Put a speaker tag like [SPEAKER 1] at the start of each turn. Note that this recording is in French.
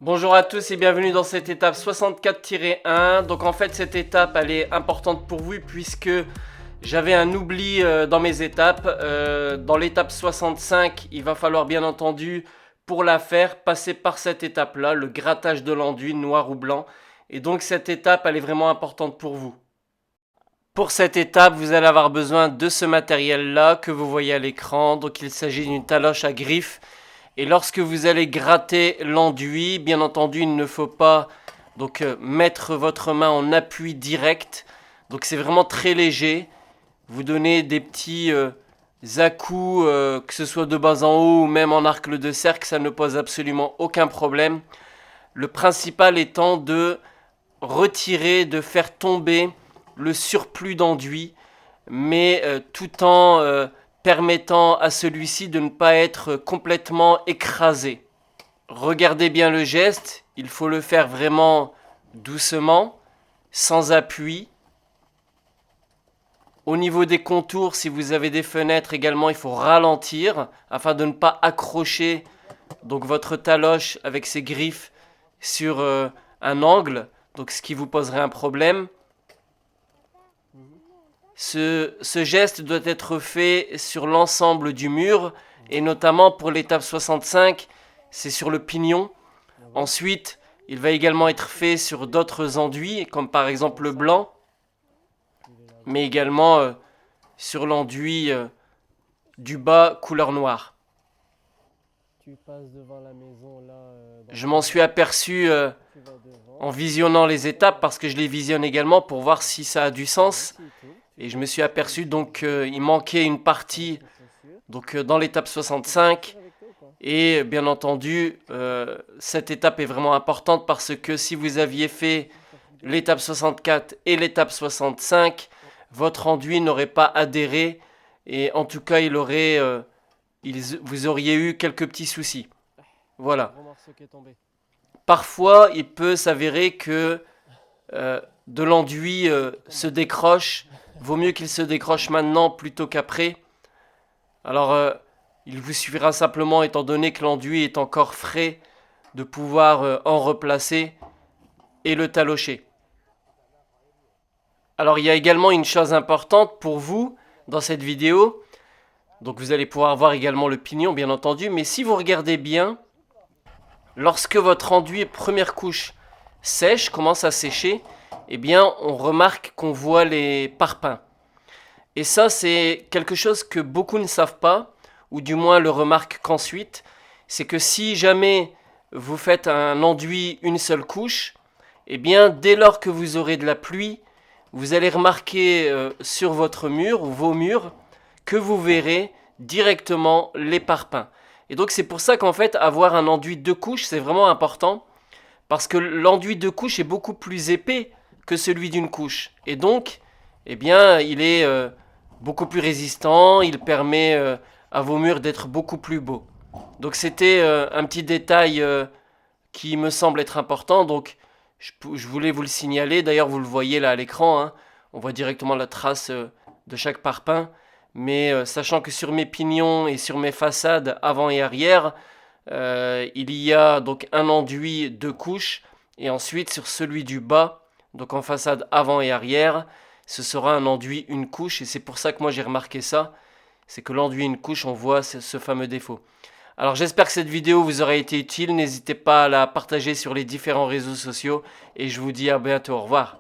[SPEAKER 1] Bonjour à tous et bienvenue dans cette étape 64-1. Donc en fait cette étape elle est importante pour vous puisque j'avais un oubli dans mes étapes. Dans l'étape 65, il va falloir bien entendu pour la faire passer par cette étape là, le grattage de l'enduit noir ou blanc. Et donc cette étape elle est vraiment importante pour vous. Pour cette étape, vous allez avoir besoin de ce matériel-là que vous voyez à l'écran. Donc il s'agit d'une taloche à griffes. Et lorsque vous allez gratter l'enduit, bien entendu, il ne faut pas mettre votre main en appui direct. Donc c'est vraiment très léger. Vous donnez des petits à-coups, que ce soit de bas en haut ou même en arc de cercle, ça ne pose absolument aucun problème. Le principal étant de retirer, de faire tomber le surplus d'enduit, mais tout en permettant à celui-ci de ne pas être complètement écrasé. Regardez bien le geste, il faut le faire vraiment doucement, sans appui. Au niveau des contours, si vous avez des fenêtres également, il faut ralentir afin de ne pas accrocher donc votre taloche avec ses griffes sur un angle, donc ce qui vous poserait un problème. Ce geste doit être fait sur l'ensemble du mur et notamment pour l'étape 65, c'est sur le pignon. Ensuite, il va également être fait sur d'autres enduits comme par exemple le blanc, mais également sur l'enduit du bas couleur noire. Je m'en suis aperçu en visionnant les étapes parce que je les visionne également pour voir si ça a du sens. Et je me suis aperçu donc qu'il manquait une partie dans l'étape 65. Et bien entendu, cette étape est vraiment importante parce que si vous aviez fait l'étape 64 et l'étape 65, votre enduit n'aurait pas adhéré. Et en tout cas, vous auriez eu quelques petits soucis. Voilà. Parfois, il peut s'avérer que de l'enduit se décroche. Vaut mieux qu'il se décroche maintenant plutôt qu'après. Alors, il vous suffira simplement, étant donné que l'enduit est encore frais, de pouvoir en replacer et le talocher. Alors, il y a également une chose importante pour vous dans cette vidéo. Donc, vous allez pouvoir voir également le pignon, bien entendu. Mais si vous regardez bien, lorsque votre enduit première couche sèche, commence à sécher, eh bien, on remarque qu'on voit les parpaings. Et ça, c'est quelque chose que beaucoup ne savent pas, ou du moins le remarquent qu'ensuite. C'est que si jamais vous faites un enduit une seule couche, eh bien, dès lors que vous aurez de la pluie, vous allez remarquer sur votre mur ou vos murs que vous verrez directement les parpaings. Et donc, c'est pour ça qu'en fait, avoir un enduit deux couches, c'est vraiment important, parce que l'enduit deux couches est beaucoup plus épais que celui d'une couche. Et donc, eh bien, il est beaucoup plus résistant, il permet à vos murs d'être beaucoup plus beaux. Donc c'était un petit détail qui me semble être important, donc je voulais vous le signaler. D'ailleurs, vous le voyez là à l'écran, hein. On voit directement la trace de chaque parpaing. Mais sachant que sur mes pignons et sur mes façades avant et arrière, il y a donc un enduit deux couches, et ensuite sur celui du bas, donc en façade avant et arrière, ce sera un enduit une couche, et c'est pour ça que moi j'ai remarqué ça, c'est que l'enduit une couche, on voit ce fameux défaut. Alors j'espère que cette vidéo vous aura été utile, n'hésitez pas à la partager sur les différents réseaux sociaux, et je vous dis à bientôt, au revoir.